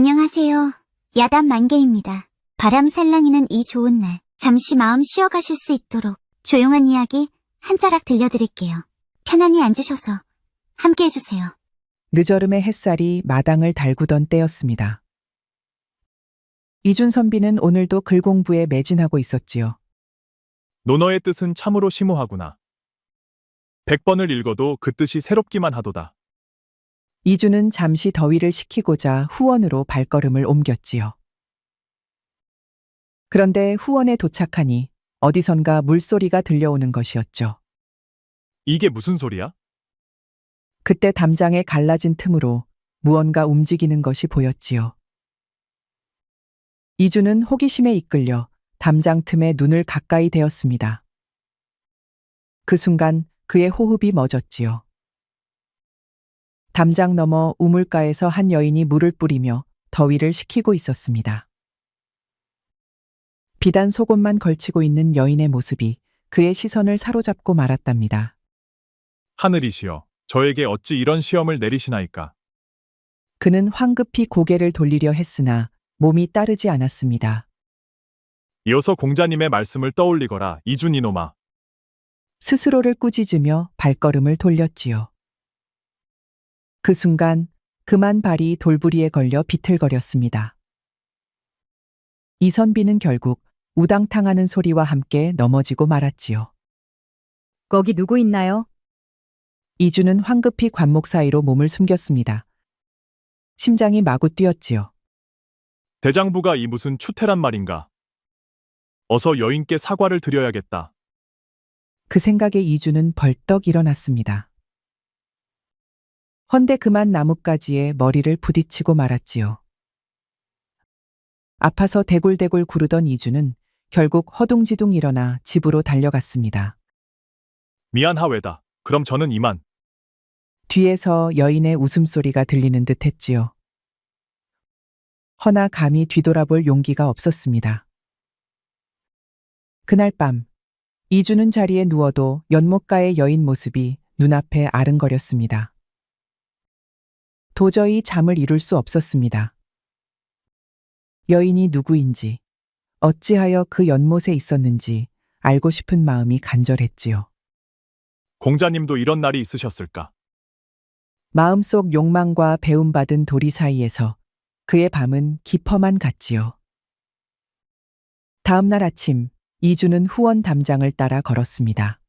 안녕하세요. 야단 만개입니다. 바람 살랑이는 이 좋은 날, 잠시 마음 쉬어가실 수 있도록 조용한 이야기 한 자락 들려드릴게요. 편안히 앉으셔서 함께 해주세요. 늦어름의 햇살이 마당을 달구던 때였습니다. 이준 선비는 오늘도 글 공부에 매진하고 있었지요. 논어의 뜻은 참으로 심오하구나. 100번을 읽어도 그 뜻이 새롭기만 하도다. 이준은 잠시 더위를 식히고자 후원으로 발걸음을 옮겼지요. 그런데 후원에 도착하니 어디선가 물소리가 들려오는 것이었죠. 이게 무슨 소리야? 그때 담장에 갈라진 틈으로 무언가 움직이는 것이 보였지요. 이준은 호기심에 이끌려 담장 틈에 눈을 가까이 대었습니다. 그 순간 그의 호흡이 멎었지요. 담장 너머 우물가에서 한 여인이 물을 뿌리며 더위를 식히고 있었습니다. 비단 속옷만 걸치고 있는 여인의 모습이 그의 시선을 사로잡고 말았답니다. 하늘이시여, 저에게 어찌 이런 시험을 내리시나이까? 그는 황급히 고개를 돌리려 했으나 몸이 따르지 않았습니다. 이어서 공자님의 말씀을 떠올리거라, 이준 이놈아. 스스로를 꾸짖으며 발걸음을 돌렸지요. 그 순간 그만 발이 돌부리에 걸려 비틀거렸습니다. 이선비는 결국 우당탕하는 소리와 함께 넘어지고 말았지요. 거기 누구 있나요? 이준은 황급히 관목 사이로 몸을 숨겼습니다. 심장이 마구 뛰었지요. 대장부가 이 무슨 추태란 말인가? 어서 여인께 사과를 드려야겠다. 그 생각에 이준은 벌떡 일어났습니다. 헌데 그만 나뭇가지에 머리를 부딪히고 말았지요. 아파서 대굴대굴 구르던 이준은 결국 허둥지둥 일어나 집으로 달려갔습니다. 미안하외다. 그럼 저는 이만. 뒤에서 여인의 웃음소리가 들리는 듯 했지요. 허나 감히 뒤돌아볼 용기가 없었습니다. 그날 밤, 이준은 자리에 누워도 연못가의 여인 모습이 눈앞에 아른거렸습니다. 도저히 잠을 이룰 수 없었습니다. 여인이 누구인지, 어찌하여 그 연못에 있었는지 알고 싶은 마음이 간절했지요. 공자님도 이런 날이 있으셨을까? 마음속 욕망과 배움받은 도리 사이에서 그의 밤은 깊어만 갔지요. 다음 날 아침, 이준은 후원 담장을 따라 걸었습니다.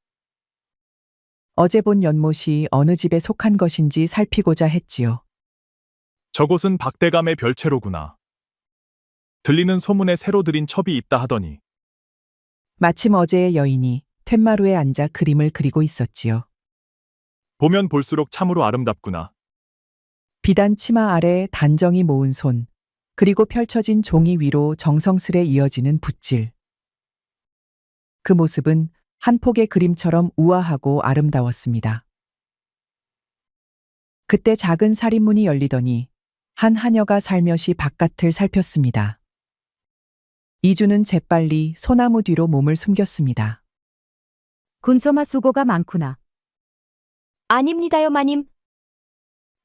어제 본 연못이 어느 집에 속한 것인지 살피고자 했지요. 저곳은 박대감의 별채로구나. 들리는 소문에 새로 들인 첩이 있다 하더니 마침 어제의 여인이 툇마루에 앉아 그림을 그리고 있었지요. 보면 볼수록 참으로 아름답구나. 비단 치마 아래 단정히 모은 손, 그리고 펼쳐진 종이 위로 정성스레 이어지는 붓질. 그 모습은 한 폭의 그림처럼 우아하고 아름다웠습니다. 그때 작은 살인문이 열리더니 한 하녀가 살며시 바깥을 살폈습니다. 이준은 재빨리 소나무 뒤로 몸을 숨겼습니다. 군소마 수고가 많구나. 아닙니다요, 마님.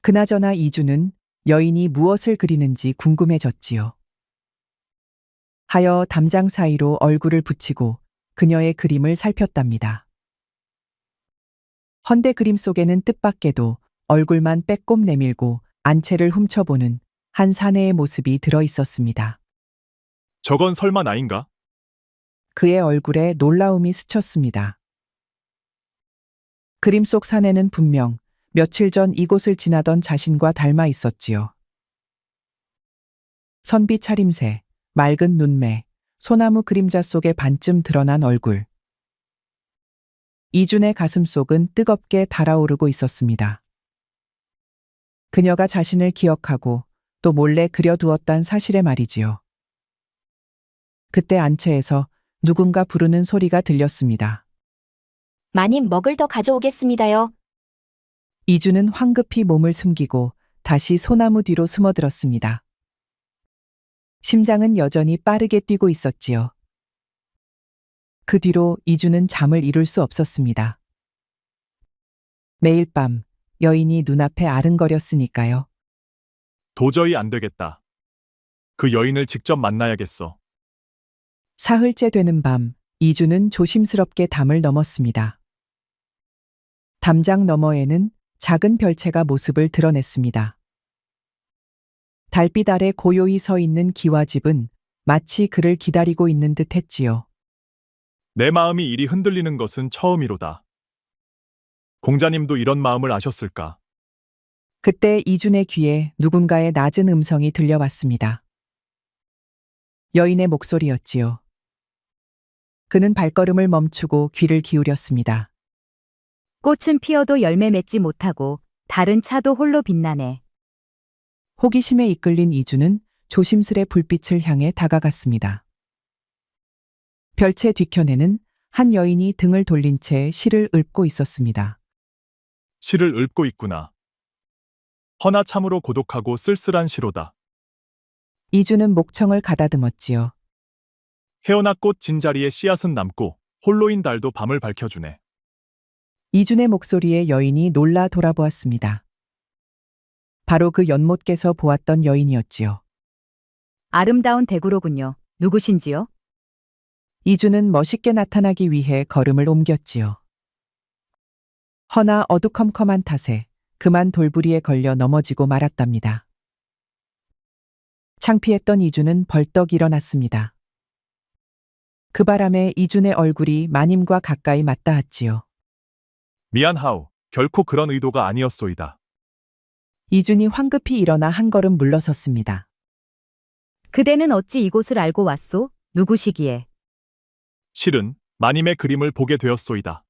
그나저나 이준은 여인이 무엇을 그리는지 궁금해졌지요. 하여 담장 사이로 얼굴을 붙이고 그녀의 그림을 살폈답니다. 헌데 그림 속에는 뜻밖에도 얼굴만 빼꼼 내밀고 안채를 훔쳐보는 한 사내의 모습이 들어 있었습니다. 저건 설마 나인가? 그의 얼굴에 놀라움이 스쳤습니다. 그림 속 사내는 분명 며칠 전 이곳을 지나던 자신과 닮아 있었지요. 선비 차림새, 맑은 눈매, 소나무 그림자 속에 반쯤 드러난 얼굴. 이준의 가슴 속은 뜨겁게 달아오르고 있었습니다. 그녀가 자신을 기억하고 또 몰래 그려두었단 사실에 말이지요. 그때 안채에서 누군가 부르는 소리가 들렸습니다. 마님 먹을 더 가져오겠습니다요. 이준은 황급히 몸을 숨기고 다시 소나무 뒤로 숨어들었습니다. 심장은 여전히 빠르게 뛰고 있었지요. 그 뒤로 이준은 잠을 이룰 수 없었습니다. 매일 밤 여인이 눈앞에 아른거렸으니까요. 도저히 안 되겠다. 그 여인을 직접 만나야겠어. 사흘째 되는 밤, 이주는 조심스럽게 담을 넘었습니다. 담장 너머에는 작은 별채가 모습을 드러냈습니다. 달빛 아래 고요히 서 있는 기와집은 마치 그를 기다리고 있는 듯 했지요. 내 마음이 이리 흔들리는 것은 처음이로다. 공자님도 이런 마음을 아셨을까? 그때 이준의 귀에 누군가의 낮은 음성이 들려왔습니다. 여인의 목소리였지요. 그는 발걸음을 멈추고 귀를 기울였습니다. 꽃은 피어도 열매 맺지 못하고 다른 차도 홀로 빛나네. 호기심에 이끌린 이주는 조심스레 불빛을 향해 다가갔습니다. 별채 뒤편에는 한 여인이 등을 돌린 채 시를 읊고 있었습니다. 시를 읊고 있구나. 허나 참으로 고독하고 쓸쓸한 시로다. 이주는 목청을 가다듬었지요. 혜어나 꽃 진자리에 씨앗은 남고 홀로인 달도 밤을 밝혀주네. 이준의 목소리에 여인이 놀라 돌아보았습니다. 바로 그 연못께서 보았던 여인이었지요. 아름다운 대구로군요. 누구신지요? 이주는 멋있게 나타나기 위해 걸음을 옮겼지요. 허나 어두컴컴한 탓에 그만 돌부리에 걸려 넘어지고 말았답니다. 창피했던 이주는 벌떡 일어났습니다. 그 바람에 이준의 얼굴이 마님과 가까이 맞닿았지요. 미안하오. 결코 그런 의도가 아니었소이다. 이준이 황급히 일어나 한 걸음 물러섰습니다. 그대는 어찌 이곳을 알고 왔소? 누구시기에? 실은 마님의 그림을 보게 되었소이다.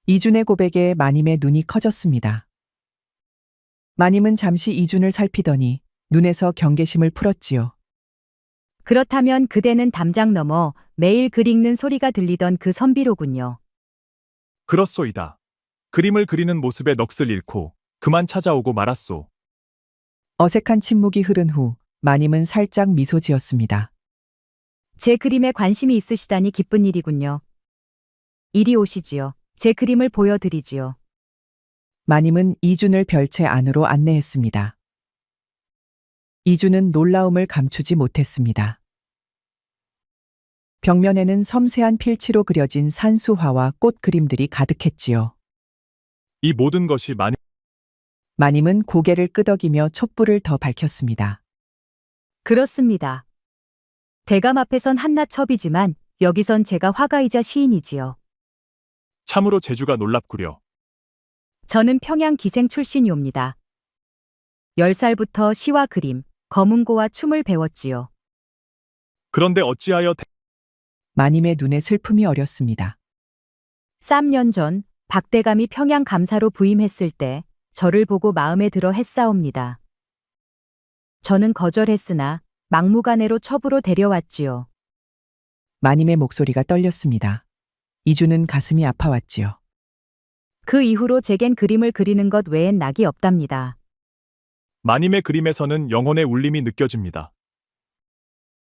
이준의 고백에 마님의 눈이 커졌습니다. 마님은 잠시 이준을 살피더니 눈에서 경계심을 풀었지요. 그렇다면 그대는 담장 너머 매일 글 읽는 소리가 들리던 그 선비로군요. 그렇소이다. 그림을 그리는 모습에 넋을 잃고 그만 찾아오고 말았소. 어색한 침묵이 흐른 후 마님은 살짝 미소 지었습니다. 제 그림에 관심이 있으시다니 기쁜 일이군요. 이리 오시지요. 제 그림을 보여드리지요. 마님은 이준을 별채 안으로 안내했습니다. 이준은 놀라움을 감추지 못했습니다. 벽면에는 섬세한 필치로 그려진 산수화와 꽃 그림들이 가득했지요. 이 모든 것이 마님은 고개를 끄덕이며 촛불을 더 밝혔습니다. 그렇습니다. 대감 앞에선 한낱 첩이지만 여기선 제가 화가이자 시인이지요. 참으로 재주가 놀랍구려. 저는 평양 기생 출신이옵니다. 10살부터 시와 그림, 거문고와 춤을 배웠지요. 그런데 어찌하여 마님의 눈에 슬픔이 어렸습니다. 3년 전 박대감이 평양 감사로 부임했을 때 저를 보고 마음에 들어 했사옵니다. 저는 거절했으나 막무가내로 첩으로 데려왔지요. 마님의 목소리가 떨렸습니다. 이주는 가슴이 아파왔지요. 그 이후로 제겐 그림을 그리는 것 외엔 낙이 없답니다. 마님의 그림에서는 영혼의 울림이 느껴집니다.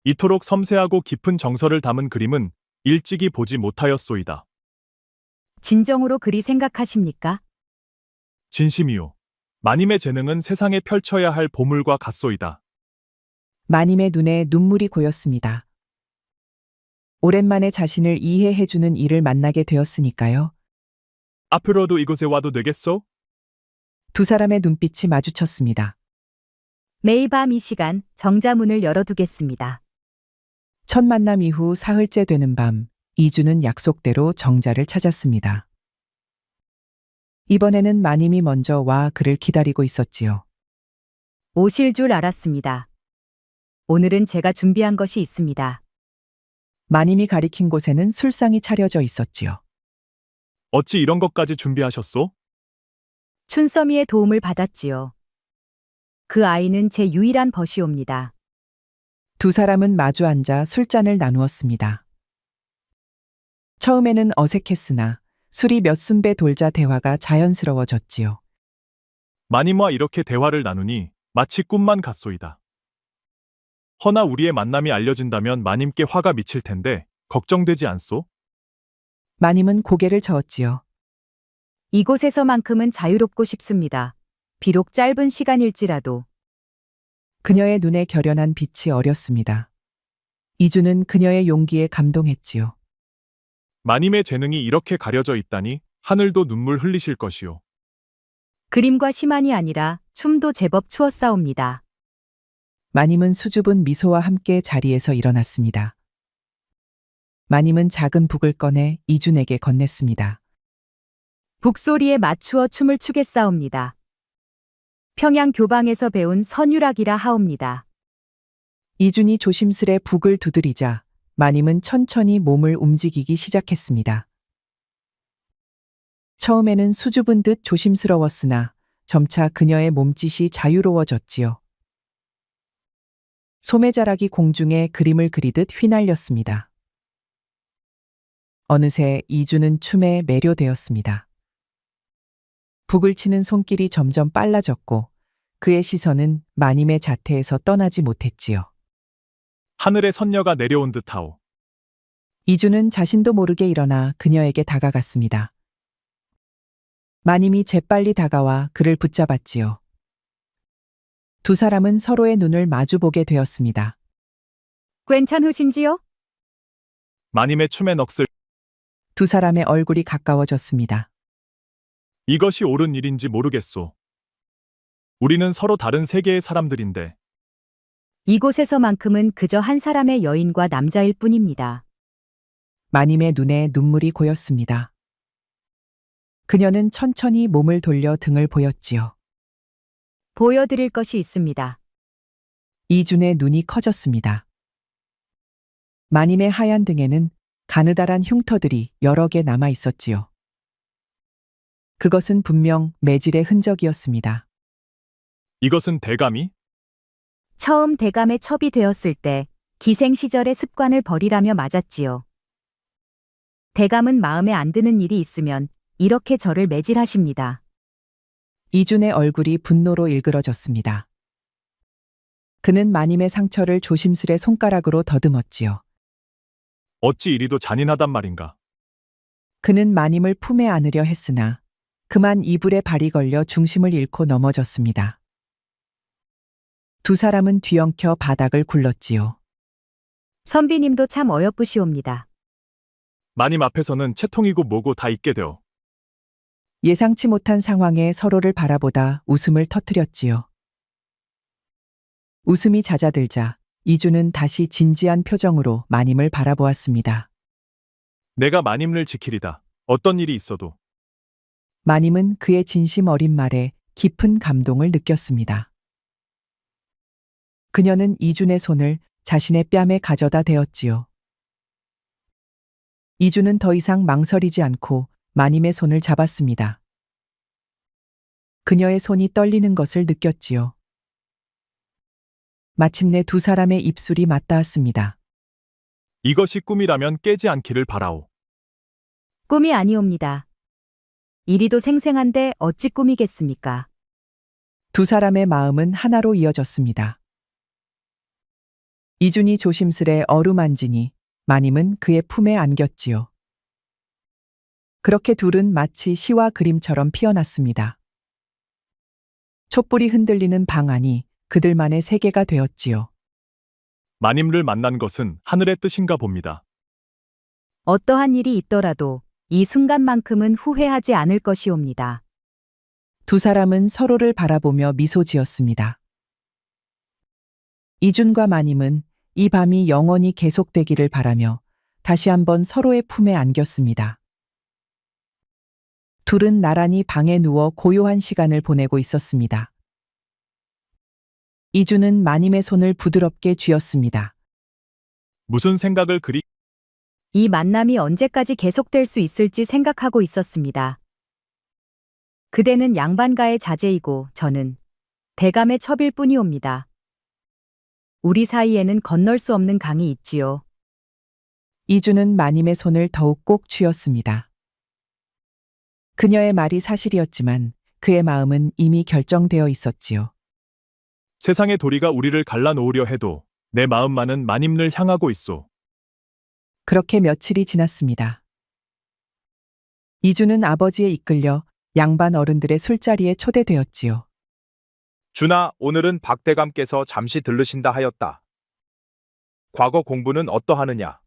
이토록 섬세하고 깊은 정서를 담은 그림은 일찍이 보지 못하였소이다. 진정으로 그리 생각하십니까? 진심이요. 마님의 재능은 세상에 펼쳐야 할 보물과 같소이다. 마님의 눈에 눈물이 고였습니다. 오랜만에 자신을 이해해주는 이를 만나게 되었으니까요. 앞으로도 이곳에 와도 되겠소? 두 사람의 눈빛이 마주쳤습니다. 매일 밤 이 시간 정자문을 열어두겠습니다. 첫 만남 이후 사흘째 되는 밤, 이주는 약속대로 정자를 찾았습니다. 이번에는 마님이 먼저 와 그를 기다리고 있었지요. 오실 줄 알았습니다. 오늘은 제가 준비한 것이 있습니다. 마님이 가리킨 곳에는 술상이 차려져 있었지요. 어찌 이런 것까지 준비하셨소? 춘서미의 도움을 받았지요. 그 아이는 제 유일한 벗이옵니다. 두 사람은 마주 앉아 술잔을 나누었습니다. 처음에는 어색했으나 술이 몇 순배 돌자 대화가 자연스러워졌지요. 마님과 이렇게 대화를 나누니 마치 꿈만 같소이다. 허나 우리의 만남이 알려진다면 마님께 화가 미칠 텐데 걱정되지 않소? 마님은 고개를 저었지요. 이곳에서만큼은 자유롭고 싶습니다. 비록 짧은 시간일지라도. 그녀의 눈에 결연한 빛이 어렸습니다. 이주는 그녀의 용기에 감동했지요. 마님의 재능이 이렇게 가려져 있다니 하늘도 눈물 흘리실 것이요. 그림과 시만이 아니라 춤도 제법 추었사옵니다. 마님은 수줍은 미소와 함께 자리에서 일어났습니다. 마님은 작은 북을 꺼내 이준에게 건넸습니다. 북소리에 맞추어 춤을 추겠사옵니다. 평양 교방에서 배운 선율학이라 하옵니다. 이준이 조심스레 북을 두드리자 마님은 천천히 몸을 움직이기 시작했습니다. 처음에는 수줍은 듯 조심스러웠으나 점차 그녀의 몸짓이 자유로워졌지요. 소매자락이 공중에 그림을 그리듯 휘날렸습니다. 어느새 이주는 춤에 매료되었습니다. 북을 치는 손길이 점점 빨라졌고 그의 시선은 마님의 자태에서 떠나지 못했지요. 하늘의 선녀가 내려온 듯하오. 이주는 자신도 모르게 일어나 그녀에게 다가갔습니다. 마님이 재빨리 다가와 그를 붙잡았지요. 두 사람은 서로의 눈을 마주보게 되었습니다. 괜찮으신지요? 마님의 춤에 넋을 두 사람의 얼굴이 가까워졌습니다. 이것이 옳은 일인지 모르겠소. 우리는 서로 다른 세계의 사람들인데 이곳에서만큼은 그저 한 사람의 여인과 남자일 뿐입니다. 마님의 눈에 눈물이 고였습니다. 그녀는 천천히 몸을 돌려 등을 보였지요. 보여드릴 것이 있습니다. 이준의 눈이 커졌습니다. 마님의 하얀 등에는 가느다란 흉터들이 여러 개 남아 있었지요. 그것은 분명 매질의 흔적이었습니다. 이것은 대감이? 처음 대감에 첩이 되었을 때 기생 시절의 습관을 버리라며 맞았지요. 대감은 마음에 안 드는 일이 있으면 이렇게 저를 매질하십니다. 이준의 얼굴이 분노로 일그러졌습니다. 그는 마님의 상처를 조심스레 손가락으로 더듬었지요. 어찌 이리도 잔인하단 말인가. 그는 마님을 품에 안으려 했으나 그만 이불에 발이 걸려 중심을 잃고 넘어졌습니다. 두 사람은 뒤엉켜 바닥을 굴렀지요. 선비님도 참 어여쁘시옵니다. 마님 앞에서는 채통이고 뭐고 다 잊게 되어. 예상치 못한 상황에 서로를 바라보다 웃음을 터뜨렸지요. 웃음이 잦아들자 이주는 다시 진지한 표정으로 마님을 바라보았습니다. 내가 마님을 지키리다. 어떤 일이 있어도. 마님은 그의 진심 어린 말에 깊은 감동을 느꼈습니다. 그녀는 이준의 손을 자신의 뺨에 가져다 대었지요. 이준은 더 이상 망설이지 않고 마님의 손을 잡았습니다. 그녀의 손이 떨리는 것을 느꼈지요. 마침내 두 사람의 입술이 맞닿았습니다. 이것이 꿈이라면 깨지 않기를 바라오. 꿈이 아니옵니다. 이리도 생생한데 어찌 꿈이겠습니까? 두 사람의 마음은 하나로 이어졌습니다. 이준이 조심스레 어루만지니 마님은 그의 품에 안겼지요. 그렇게 둘은 마치 시와 그림처럼 피어났습니다. 촛불이 흔들리는 방 안이 그들만의 세계가 되었지요. 마님을 만난 것은 하늘의 뜻인가 봅니다. 어떠한 일이 있더라도 이 순간만큼은 후회하지 않을 것이옵니다. 두 사람은 서로를 바라보며 미소 지었습니다. 이준과 마님은 이 밤이 영원히 계속되기를 바라며 다시 한번 서로의 품에 안겼습니다. 둘은 나란히 방에 누워 고요한 시간을 보내고 있었습니다. 이준은 마님의 손을 부드럽게 쥐었습니다. 무슨 생각을 그리 이 만남이 언제까지 계속될 수 있을지 생각하고 있었습니다. 그대는 양반가의 자제이고 저는 대감의 첩일 뿐이옵니다. 우리 사이에는 건널 수 없는 강이 있지요. 이준은 마님의 손을 더욱 꼭 쥐었습니다. 그녀의 말이 사실이었지만 그의 마음은 이미 결정되어 있었지요. 세상의 도리가 우리를 갈라놓으려 해도 내 마음만은 마님을 향하고 있소. 그렇게 며칠이 지났습니다. 이준은 아버지에 이끌려 양반 어른들의 술자리에 초대되었지요. 준아, 오늘은 박대감께서 잠시 들르신다 하였다. 과거 공부는 어떠하느냐?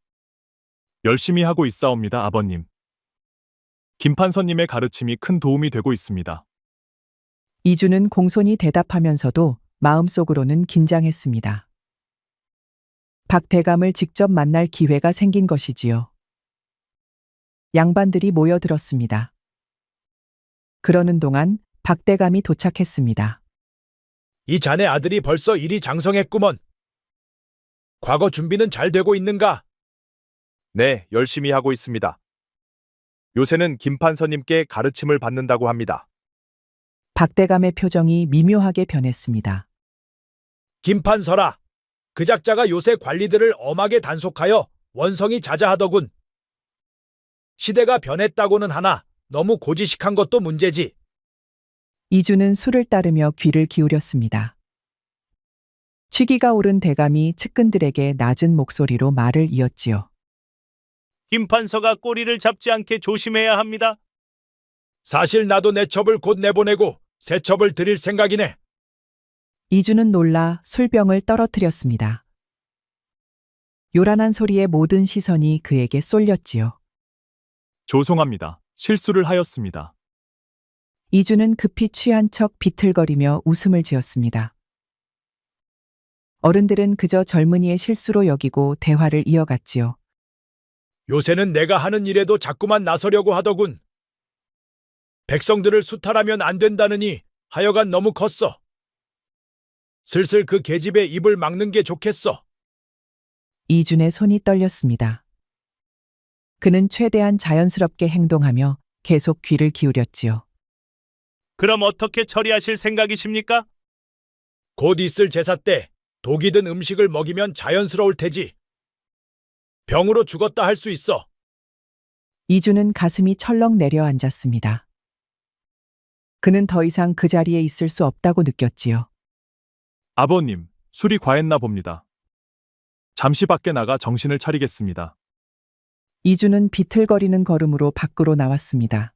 열심히 하고 있사옵니다, 아버님. 김판서님의 가르침이 큰 도움이 되고 있습니다. 이주는 공손히 대답하면서도 마음속으로는 긴장했습니다. 박대감을 직접 만날 기회가 생긴 것이지요. 양반들이 모여들었습니다. 그러는 동안 박대감이 도착했습니다. 이 자네 아들이 벌써 일이 장성했구먼. 과거 준비는 잘 되고 있는가? 네, 열심히 하고 있습니다. 요새는 김판서님께 가르침을 받는다고 합니다. 박대감의 표정이 미묘하게 변했습니다. 김판서라. 그 작자가 요새 관리들을 엄하게 단속하여 원성이 자자하더군. 시대가 변했다고는 하나 너무 고지식한 것도 문제지. 이주는 술을 따르며 귀를 기울였습니다. 취기가 오른 대감이 측근들에게 낮은 목소리로 말을 이었지요. 김판서가 꼬리를 잡지 않게 조심해야 합니다. 사실 나도 내 첩을 곧 내보내고 새 첩을 드릴 생각이네. 이주는 놀라 술병을 떨어뜨렸습니다. 요란한 소리에 모든 시선이 그에게 쏠렸지요. 죄송합니다. 실수를 하였습니다. 이주는 급히 취한 척 비틀거리며 웃음을 지었습니다. 어른들은 그저 젊은이의 실수로 여기고 대화를 이어갔지요. 요새는 내가 하는 일에도 자꾸만 나서려고 하더군. 백성들을 수탈하면 안 된다느니 하여간 너무 컸어. 슬슬 그 계집의 입을 막는 게 좋겠어. 이준의 손이 떨렸습니다. 그는 최대한 자연스럽게 행동하며 계속 귀를 기울였지요. 그럼 어떻게 처리하실 생각이십니까? 곧 있을 제사 때 독이 든 음식을 먹이면 자연스러울 테지. 병으로 죽었다 할 수 있어. 이주는 가슴이 철렁 내려앉았습니다. 그는 더 이상 그 자리에 있을 수 없다고 느꼈지요. 아버님, 술이 과했나 봅니다. 잠시 밖에 나가 정신을 차리겠습니다. 이주는 비틀거리는 걸음으로 밖으로 나왔습니다.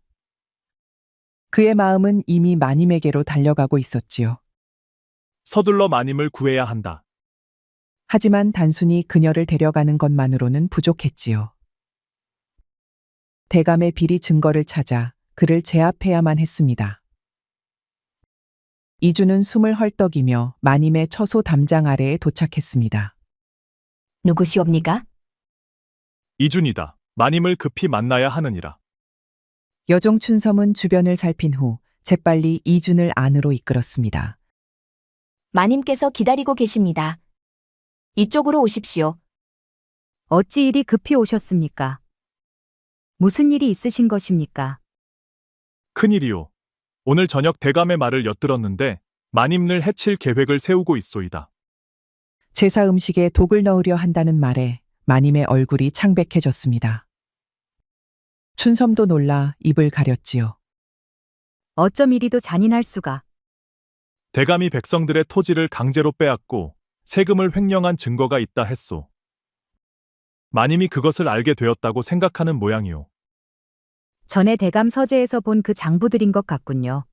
그의 마음은 이미 마님에게로 달려가고 있었지요. 서둘러 마님을 구해야 한다. 하지만 단순히 그녀를 데려가는 것만으로는 부족했지요. 대감의 비리 증거를 찾아 그를 제압해야만 했습니다. 이주는 숨을 헐떡이며 마님의 처소 담장 아래에 도착했습니다. 누구시옵니까? 이준이다. 마님을 급히 만나야 하느니라. 여종 춘섬은 주변을 살핀 후 재빨리 이준을 안으로 이끌었습니다. 마님께서 기다리고 계십니다. 이쪽으로 오십시오. 어찌 이리 급히 오셨습니까? 무슨 일이 있으신 것입니까? 큰일이요. 오늘 저녁 대감의 말을 엿들었는데 마님을 해칠 계획을 세우고 있소이다. 제사 음식에 독을 넣으려 한다는 말에 마님의 얼굴이 창백해졌습니다. 춘섬도 놀라 입을 가렸지요. 어쩜 이리도 잔인할 수가. 대감이 백성들의 토지를 강제로 빼앗고 세금을 횡령한 증거가 있다 했소. 마님이 그것을 알게 되었다고 생각하는 모양이오. 전에 대감 서재에서 본 그 장부들인 것 같군요.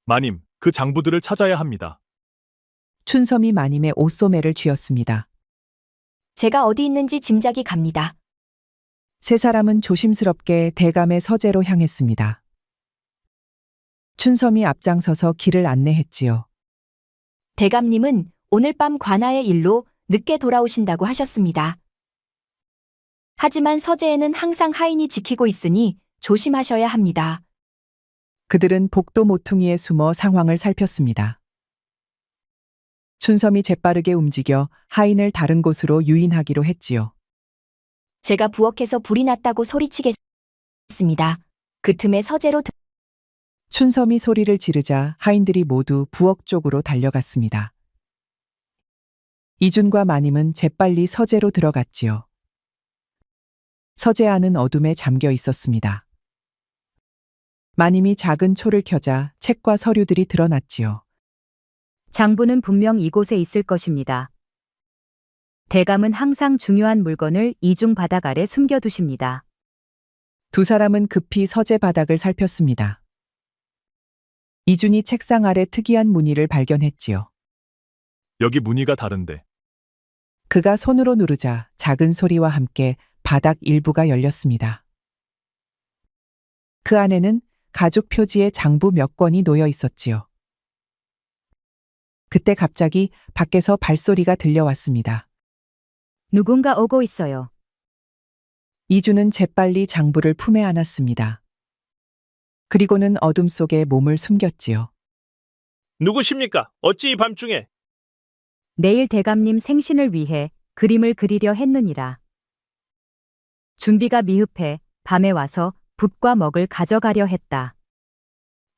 마님, 그 장부들을 찾아야 합니다. 춘섬이 마님의 옷소매를 쥐었습니다. 제가 어디 있는지 짐작이 갑니다. 세 사람은 조심스럽게 대감의 서재로 향했습니다. 춘섬이 앞장서서 길을 안내했지요. 대감님은 오늘 밤 관아의 일로 늦게 돌아오신다고 하셨습니다. 하지만 서재에는 항상 하인이 지키고 있으니 조심하셔야 합니다. 그들은 복도 모퉁이에 숨어 상황을 살폈습니다. 춘섬이 재빠르게 움직여 하인을 다른 곳으로 유인하기로 했지요. 제가 부엌에서 불이 났다고 소리치겠습니다. 그 틈에 서재로 춘섬이 소리를 지르자 하인들이 모두 부엌 쪽으로 달려갔습니다. 이준과 마님은 재빨리 서재로 들어갔지요. 서재 안은 어둠에 잠겨 있었습니다. 마님이 작은 초를 켜자 책과 서류들이 드러났지요. 장부는 분명 이곳에 있을 것입니다. 대감은 항상 중요한 물건을 이중 바닥 아래 숨겨두십니다. 두 사람은 급히 서재 바닥을 살폈습니다. 이준이 책상 아래 특이한 무늬를 발견했지요. 여기 무늬가 다른데. 그가 손으로 누르자 작은 소리와 함께 바닥 일부가 열렸습니다. 그 안에는 가죽 표지의 장부 몇 권이 놓여 있었지요. 그때 갑자기 밖에서 발소리가 들려왔습니다. 누군가 오고 있어요. 이주는 재빨리 장부를 품에 안았습니다. 그리고는 어둠 속에 몸을 숨겼지요. 누구십니까? 어찌 이 밤중에? 내일 대감님 생신을 위해 그림을 그리려 했느니라. 준비가 미흡해 밤에 와서 붓과 먹을 가져가려 했다.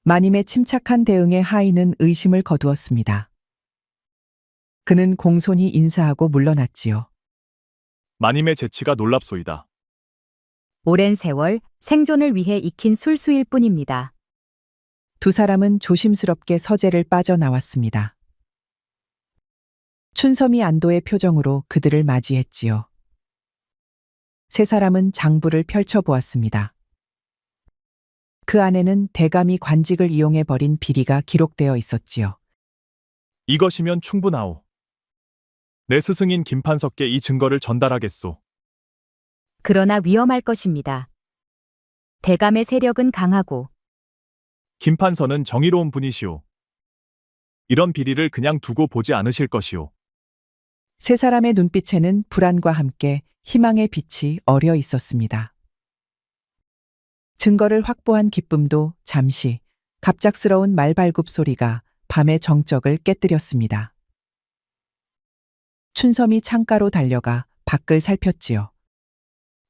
마님의 침착한 대응에 하인은 의심을 거두었습니다. 그는 공손히 인사하고 물러났지요. 마님의 재치가 놀랍소이다. 오랜 세월 생존을 위해 익힌 술수일 뿐입니다. 두 사람은 조심스럽게 서재를 빠져나왔습니다. 춘섬이 안도의 표정으로 그들을 맞이했지요. 세 사람은 장부를 펼쳐보았습니다. 그 안에는 대감이 관직을 이용해 벌인 비리가 기록되어 있었지요. 이것이면 충분하오. 내 스승인 김판석께 이 증거를 전달하겠소. 그러나 위험할 것입니다. 대감의 세력은 강하고 김판서는 정의로운 분이시오. 이런 비리를 그냥 두고 보지 않으실 것이오. 세 사람의 눈빛에는 불안과 함께 희망의 빛이 어려 있었습니다. 증거를 확보한 기쁨도 잠시 갑작스러운 말발굽 소리가 밤의 정적을 깨뜨렸습니다. 춘섬이 창가로 달려가 밖을 살폈지요.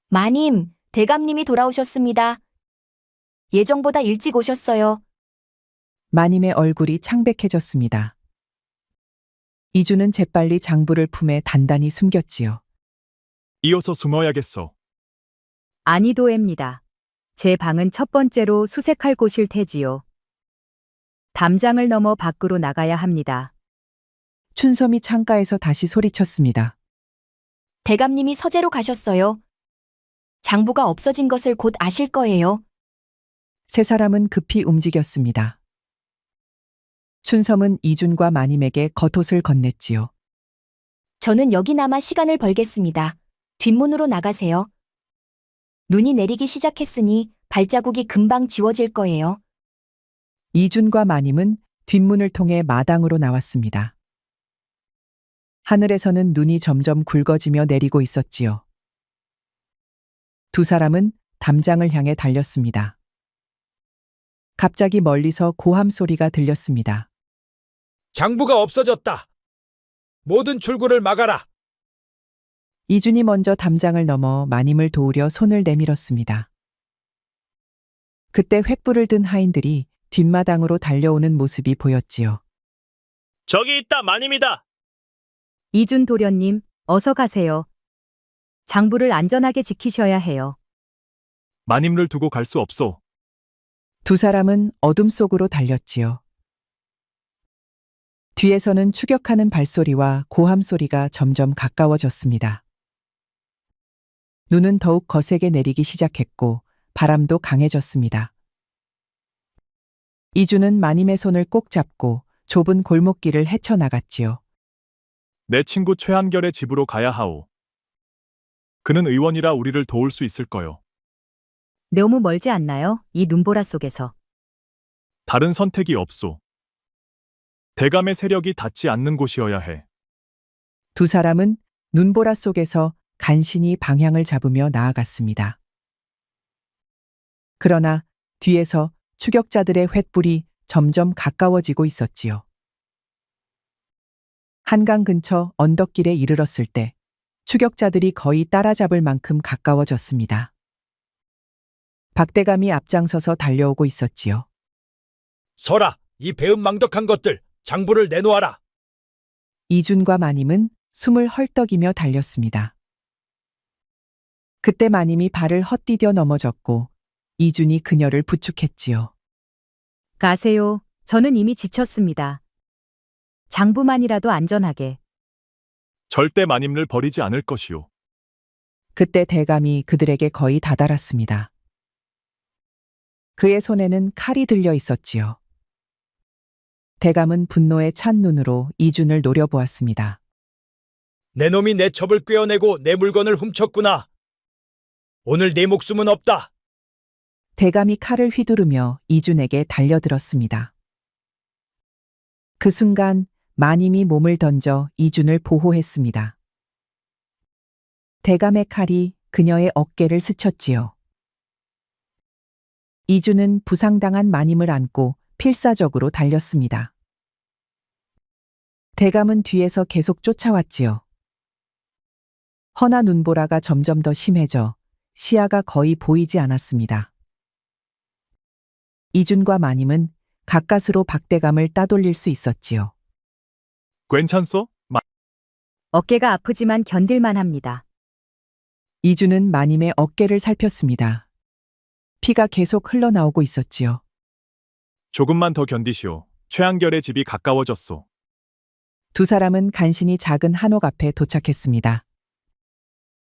마님, 대감님이 돌아오셨습니다. 예정보다 일찍 오셨어요. 마님의 얼굴이 창백해졌습니다. 이주는 재빨리 장부를 품에 단단히 숨겼지요. 이어서 숨어야겠소. 아니도입니다. 제 방은 첫 번째로 수색할 곳일 테지요. 담장을 넘어 밖으로 나가야 합니다. 춘섬이 창가에서 다시 소리쳤습니다. 대감님이 서재로 가셨어요. 장부가 없어진 것을 곧 아실 거예요. 세 사람은 급히 움직였습니다. 춘섬은 이준과 마님에게 겉옷을 건넸지요. 저는 여기나마 시간을 벌겠습니다. 뒷문으로 나가세요. 눈이 내리기 시작했으니 발자국이 금방 지워질 거예요. 이준과 마님은 뒷문을 통해 마당으로 나왔습니다. 하늘에서는 눈이 점점 굵어지며 내리고 있었지요. 두 사람은 담장을 향해 달렸습니다. 갑자기 멀리서 고함 소리가 들렸습니다. 장부가 없어졌다. 모든 출구를 막아라. 이준이 먼저 담장을 넘어 마님을 도우려 손을 내밀었습니다. 그때 횃불을 든 하인들이 뒷마당으로 달려오는 모습이 보였지요. 저기 있다, 마님이다. 이준 도련님, 어서 가세요. 장부를 안전하게 지키셔야 해요. 마님을 두고 갈 수 없소. 두 사람은 어둠 속으로 달렸지요. 뒤에서는 추격하는 발소리와 고함 소리가 점점 가까워졌습니다. 눈은 더욱 거세게 내리기 시작했고 바람도 강해졌습니다. 이주는 마님의 손을 꼭 잡고 좁은 골목길을 헤쳐나갔지요. 내 친구 최한결의 집으로 가야 하오. 그는 의원이라 우리를 도울 수 있을 거요. 너무 멀지 않나요? 이 눈보라 속에서. 다른 선택이 없소. 대감의 세력이 닿지 않는 곳이어야 해. 두 사람은 눈보라 속에서 간신히 방향을 잡으며 나아갔습니다. 그러나 뒤에서 추격자들의 횃불이 점점 가까워지고 있었지요. 한강 근처 언덕길에 이르렀을 때 추격자들이 거의 따라잡을 만큼 가까워졌습니다. 박대감이 앞장서서 달려오고 있었지요. 서라, 이 배은망덕한 것들, 장부를 내놓아라. 이준과 마님은 숨을 헐떡이며 달렸습니다. 그때 마님이 발을 헛디뎌 넘어졌고 이준이 그녀를 부축했지요. 가세요. 저는 이미 지쳤습니다. 장부만이라도 안전하게. 절대 마님을 버리지 않을 것이오. 그때 대감이 그들에게 거의 다다랐습니다. 그의 손에는 칼이 들려 있었지요. 대감은 분노에 찬 눈으로 이준을 노려보았습니다. 내 놈이 내 첩을 꿰어내고 내 물건을 훔쳤구나. 오늘 네 목숨은 없다. 대감이 칼을 휘두르며 이준에게 달려들었습니다. 그 순간 마님이 몸을 던져 이준을 보호했습니다. 대감의 칼이 그녀의 어깨를 스쳤지요. 이준은 부상당한 마님을 안고 필사적으로 달렸습니다. 대감은 뒤에서 계속 쫓아왔지요. 허나 눈보라가 점점 더 심해져 시야가 거의 보이지 않았습니다. 이준과 마님은 가까스로 박대감을 따돌릴 수 있었지요. 괜찮소? 어깨가 아프지만 견딜만 합니다. 이준은 마님의 어깨를 살폈습니다. 피가 계속 흘러나오고 있었지요. 조금만 더 견디시오. 최한결의 집이 가까워졌소. 두 사람은 간신히 작은 한옥 앞에 도착했습니다.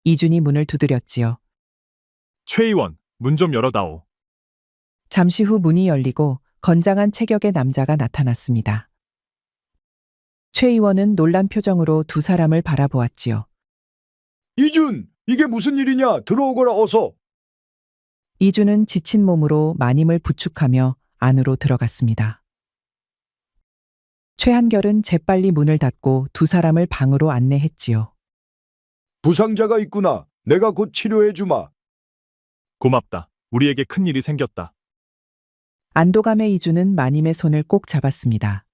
이준이 문을 두드렸지요. 최 의원, 문 좀 열어다오. 잠시 후 문이 열리고 건장한 체격의 남자가 나타났습니다. 최 의원은 놀란 표정으로 두 사람을 바라보았지요. 이준, 이게 무슨 일이냐? 들어오거라 어서. 이준은 지친 몸으로 마님을 부축하며 안으로 들어갔습니다. 최한결은 재빨리 문을 닫고 두 사람을 방으로 안내했지요. 부상자가 있구나. 내가 곧 치료해 주마. 고맙다. 우리에게 큰 일이 생겼다. 안도감에 이준은 마님의 손을 꼭 잡았습니다.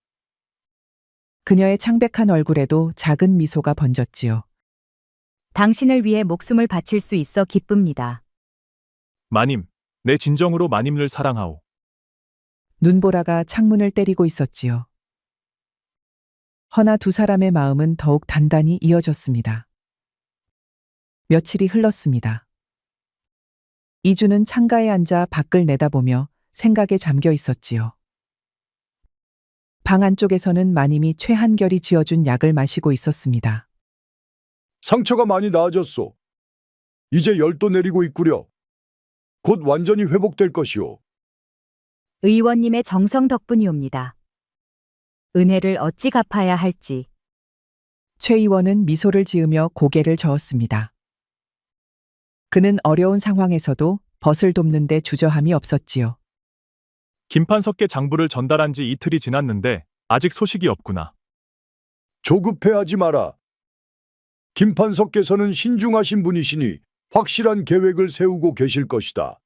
그녀의 창백한 얼굴에도 작은 미소가 번졌지요. 당신을 위해 목숨을 바칠 수 있어 기쁩니다. 마님, 내 진정으로 마님을 사랑하오. 눈보라가 창문을 때리고 있었지요. 허나 두 사람의 마음은 더욱 단단히 이어졌습니다. 며칠이 흘렀습니다. 이준은 창가에 앉아 밖을 내다보며 생각에 잠겨 있었지요. 방 안쪽에서는 마님이 최한결이 지어준 약을 마시고 있었습니다. 상처가 많이 나아졌소. 이제 열도 내리고 있구려. 곧 완전히 회복될 것이오. 의원님의 정성 덕분이옵니다. 은혜를 어찌 갚아야 할지. 최 의원은 미소를 지으며 고개를 저었습니다. 그는 어려운 상황에서도 벗을 돕는 데 주저함이 없었지요. 김판석께 장부를 전달한 지 이틀이 지났는데 아직 소식이 없구나. 조급해하지 마라. 김판석께서는 신중하신 분이시니 확실한 계획을 세우고 계실 것이다.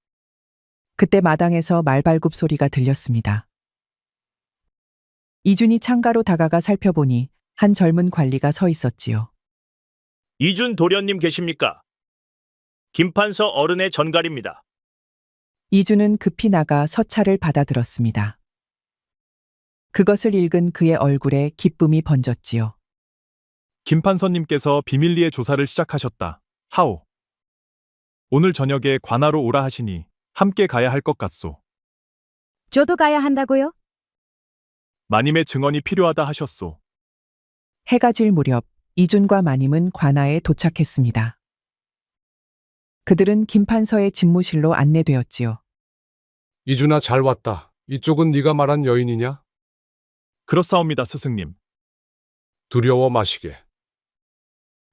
그때 마당에서 말발굽 소리가 들렸습니다. 이준이 창가로 다가가 살펴보니 한 젊은 관리가 서 있었지요. 이준 도련님 계십니까? 김판서 어른의 전갈입니다. 이준은 급히 나가 서찰을 받아들었습니다. 그것을 읽은 그의 얼굴에 기쁨이 번졌지요. 김판서님께서 비밀리에 조사를 시작하셨다. 하오. 오늘 저녁에 관하로 오라 하시니 함께 가야 할 것 같소. 저도 가야 한다고요? 마님의 증언이 필요하다 하셨소. 해가 질 무렵 이준과 마님은 관아에 도착했습니다. 그들은 김판서의 집무실로 안내되었지요. 이준아 잘 왔다. 이쪽은 네가 말한 여인이냐? 그렇사옵니다, 스승님. 두려워 마시게.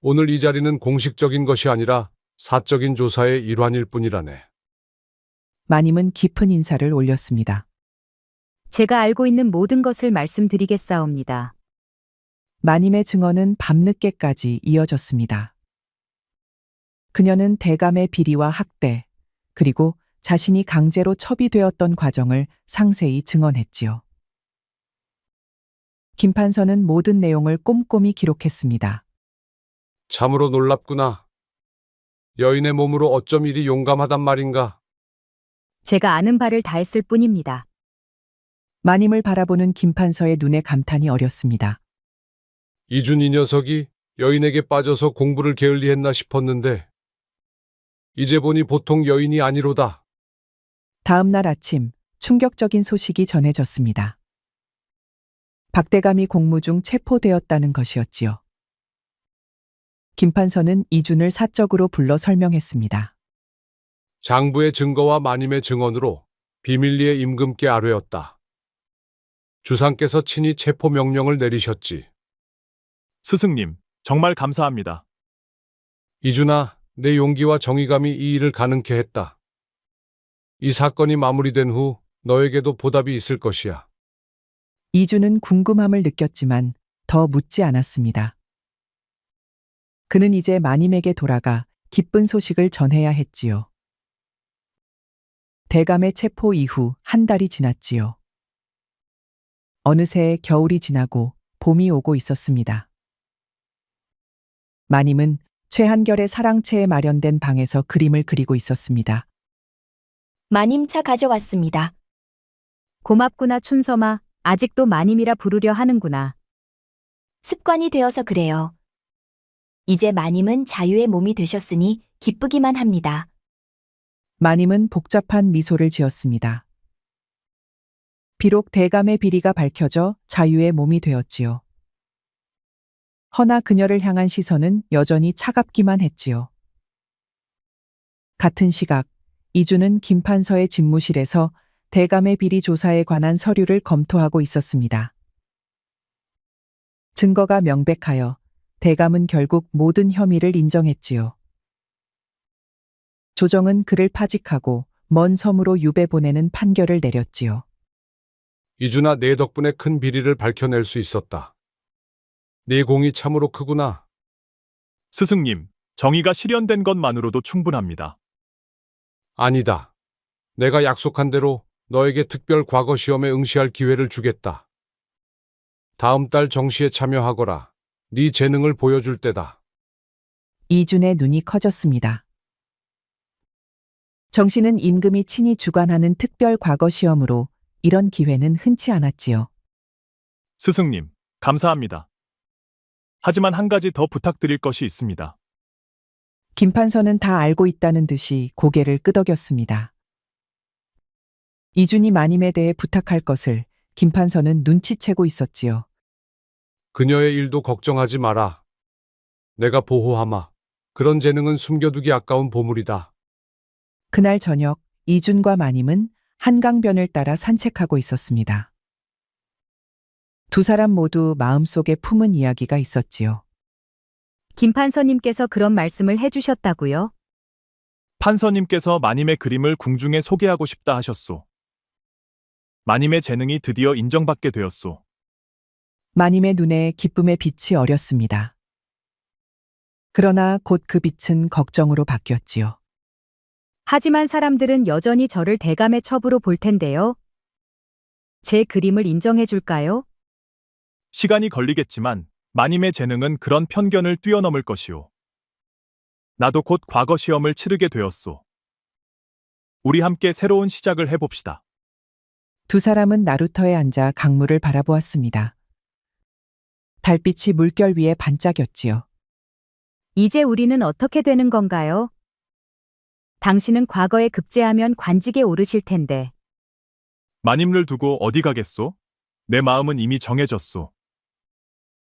오늘 이 자리는 공식적인 것이 아니라 사적인 조사의 일환일 뿐이라네. 마님은 깊은 인사를 올렸습니다. 제가 알고 있는 모든 것을 말씀드리겠사옵니다. 마님의 증언은 밤늦게까지 이어졌습니다. 그녀는 대감의 비리와 학대, 그리고 자신이 강제로 첩이되었던 과정을 상세히 증언했지요. 김판서는 모든 내용을 꼼꼼히 기록했습니다. 참으로 놀랍구나. 여인의 몸으로 어쩜 이리 용감하단 말인가? 제가 아는 바를 다했을 뿐입니다. 마님을 바라보는 김판서의 눈에 감탄이 어렸습니다. 이준 이 녀석이 여인에게 빠져서 공부를 게을리했나 싶었는데 이제 보니 보통 여인이 아니로다. 다음 날 아침 충격적인 소식이 전해졌습니다. 박대감이 공무 중 체포되었다는 것이었지요. 김판서는 이준을 사적으로 불러 설명했습니다. 장부의 증거와 마님의 증언으로 비밀리에 임금께 아뢰었다. 주상께서 친히 체포 명령을 내리셨지. 스승님, 정말 감사합니다. 이준아, 내 용기와 정의감이 이 일을 가능케 했다. 이 사건이 마무리된 후 너에게도 보답이 있을 것이야. 이주는 궁금함을 느꼈지만 더 묻지 않았습니다. 그는 이제 마님에게 돌아가 기쁜 소식을 전해야 했지요. 대감의 체포 이후 한 달이 지났지요. 어느새 겨울이 지나고 봄이 오고 있었습니다. 마님은 최한결의 사랑채에 마련된 방에서 그림을 그리고 있었습니다. 마님 차 가져왔습니다. 고맙구나 춘섬아. 아직도 마님이라 부르려 하는구나. 습관이 되어서 그래요. 이제 마님은 자유의 몸이 되셨으니 기쁘기만 합니다. 마님은 복잡한 미소를 지었습니다. 비록 대감의 비리가 밝혀져 자유의 몸이 되었지요. 허나 그녀를 향한 시선은 여전히 차갑기만 했지요. 같은 시각, 이주는 김판서의 집무실에서 대감의 비리 조사에 관한 서류를 검토하고 있었습니다. 증거가 명백하여 대감은 결국 모든 혐의를 인정했지요. 조정은 그를 파직하고 먼 섬으로 유배 보내는 판결을 내렸지요. 이준아, 내 덕분에 큰 비리를 밝혀낼 수 있었다. 네 공이 참으로 크구나. 스승님, 정의가 실현된 것만으로도 충분합니다. 아니다. 내가 약속한 대로 너에게 특별 과거 시험에 응시할 기회를 주겠다. 다음 달 정시에 참여하거라. 네 재능을 보여줄 때다. 이준의 눈이 커졌습니다. 정씨는 임금이 친히 주관하는 특별 과거 시험으로 이런 기회는 흔치 않았지요. 스승님, 감사합니다. 하지만 한 가지 더 부탁드릴 것이 있습니다. 김판서는 다 알고 있다는 듯이 고개를 끄덕였습니다. 이준이 마님에 대해 부탁할 것을 김판서는 눈치채고 있었지요. 그녀의 일도 걱정하지 마라. 내가 보호하마. 그런 재능은 숨겨두기 아까운 보물이다. 그날 저녁 이준과 마님은 한강변을 따라 산책하고 있었습니다. 두 사람 모두 마음속에 품은 이야기가 있었지요. 김판서님께서 그런 말씀을 해주셨다고요? 판서님께서 마님의 그림을 궁중에 소개하고 싶다 하셨소. 마님의 재능이 드디어 인정받게 되었소. 마님의 눈에 기쁨의 빛이 어렸습니다. 그러나 곧 그 빛은 걱정으로 바뀌었지요. 하지만 사람들은 여전히 저를 대감의 첩으로 볼 텐데요. 제 그림을 인정해 줄까요? 시간이 걸리겠지만 마님의 재능은 그런 편견을 뛰어넘을 것이오. 나도 곧 과거 시험을 치르게 되었소. 우리 함께 새로운 시작을 해봅시다. 두 사람은 나루터에 앉아 강물을 바라보았습니다. 달빛이 물결 위에 반짝였지요. 이제 우리는 어떻게 되는 건가요? 당신은 과거에 급제하면 관직에 오르실 텐데. 마님을 두고 어디 가겠소? 내 마음은 이미 정해졌소.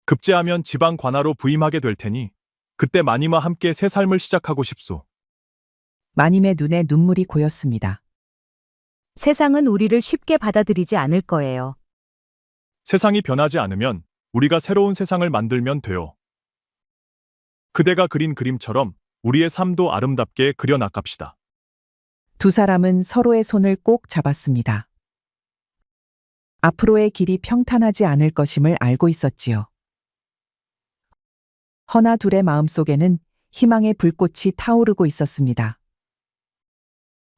급제하면 지방 관하로 부임하게 될 테니 그때 마님과 함께 새 삶을 시작하고 싶소. 마님의 눈에 눈물이 고였습니다. 세상은 우리를 쉽게 받아들이지 않을 거예요. 세상이 변하지 않으면 우리가 새로운 세상을 만들면 돼요. 그대가 그린 그림처럼 우리의 삶도 아름답게 그려나갑시다. 두 사람은 서로의 손을 꼭 잡았습니다. 앞으로의 길이 평탄하지 않을 것임을 알고 있었지요. 허나 둘의 마음속에는 희망의 불꽃이 타오르고 있었습니다.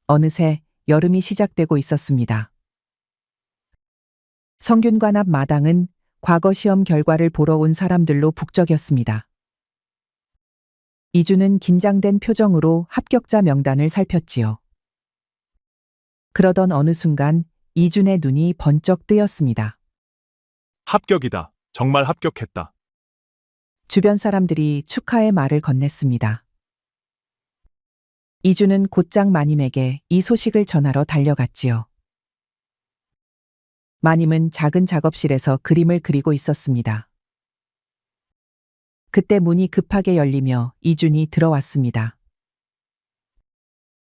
어느새 여름이 시작되고 있었습니다. 성균관 앞 마당은 과거 시험 결과를 보러 온 사람들로 북적였습니다. 이주는 긴장된 표정으로 합격자 명단을 살폈지요. 그러던 어느 순간 이준의 눈이 번쩍 뜨였습니다. 합격이다. 정말 합격했다. 주변 사람들이 축하의 말을 건넸습니다. 이주는 곧장 마님에게 이 소식을 전하러 달려갔지요. 마님은 작은 작업실에서 그림을 그리고 있었습니다. 그때 문이 급하게 열리며 이준이 들어왔습니다.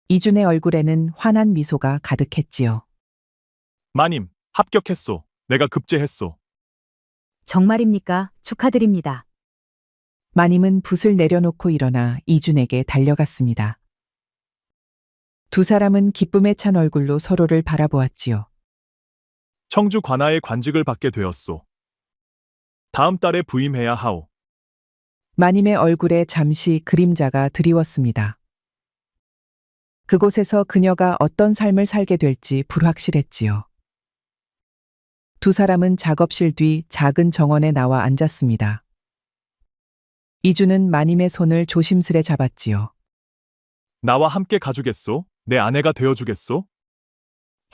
이준의 얼굴에는 환한 미소가 가득했지요. 마님, 합격했소. 내가 급제했소. 정말입니까? 축하드립니다. 마님은 붓을 내려놓고 일어나 이준에게 달려갔습니다. 두 사람은 기쁨에 찬 얼굴로 서로를 바라보았지요. 청주 관아의 관직을 받게 되었소. 다음 달에 부임해야 하오. 마님의 얼굴에 잠시 그림자가 드리웠습니다. 그곳에서 그녀가 어떤 삶을 살게 될지 불확실했지요. 두 사람은 작업실 뒤 작은 정원에 나와 앉았습니다. 이주는 마님의 손을 조심스레 잡았지요. 나와 함께 가주겠소? 내 아내가 되어주겠소?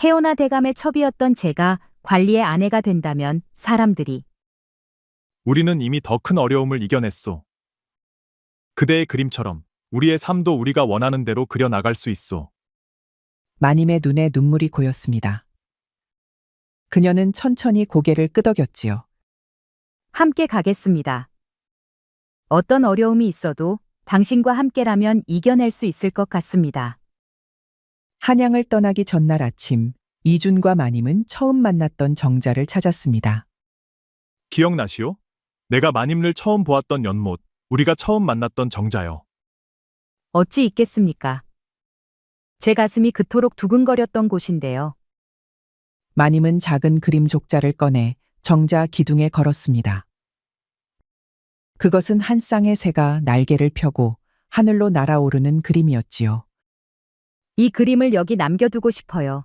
혜원아 대감의 첩이었던 제가 관리의 아내가 된다면 사람들이 우리는 이미 더 큰 어려움을 이겨냈소. 그대의 그림처럼 우리의 삶도 우리가 원하는 대로 그려 나갈 수 있소. 마님의 눈에 눈물이 고였습니다. 그녀는 천천히 고개를 끄덕였지요. 함께 가겠습니다. 어떤 어려움이 있어도 당신과 함께라면 이겨낼 수 있을 것 같습니다. 한양을 떠나기 전날 아침, 이준과 마님은 처음 만났던 정자를 찾았습니다. 기억나시오? 내가 마님을 처음 보았던 연못, 우리가 처음 만났던 정자요. 어찌 있겠습니까? 제 가슴이 그토록 두근거렸던 곳인데요. 마님은 작은 그림 족자를 꺼내 정자 기둥에 걸었습니다. 그것은 한 쌍의 새가 날개를 펴고 하늘로 날아오르는 그림이었지요. 이 그림을 여기 남겨두고 싶어요.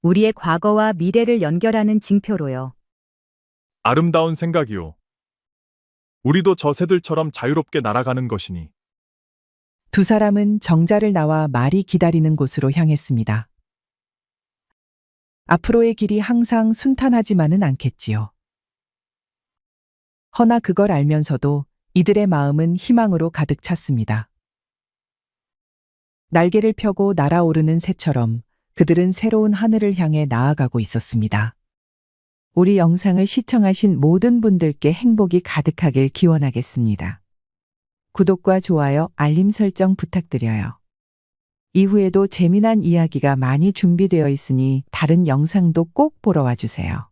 우리의 과거와 미래를 연결하는 징표로요. 아름다운 생각이오. 우리도 저 새들처럼 자유롭게 날아가는 것이니. 두 사람은 정자를 나와 말이 기다리는 곳으로 향했습니다. 앞으로의 길이 항상 순탄하지만은 않겠지요. 허나 그걸 알면서도 이들의 마음은 희망으로 가득 찼습니다. 날개를 펴고 날아오르는 새처럼 그들은 새로운 하늘을 향해 나아가고 있었습니다. 우리 영상을 시청하신 모든 분들께 행복이 가득하길 기원하겠습니다. 구독과 좋아요, 알림 설정 부탁드려요. 이후에도 재미난 이야기가 많이 준비되어 있으니 다른 영상도 꼭 보러 와주세요.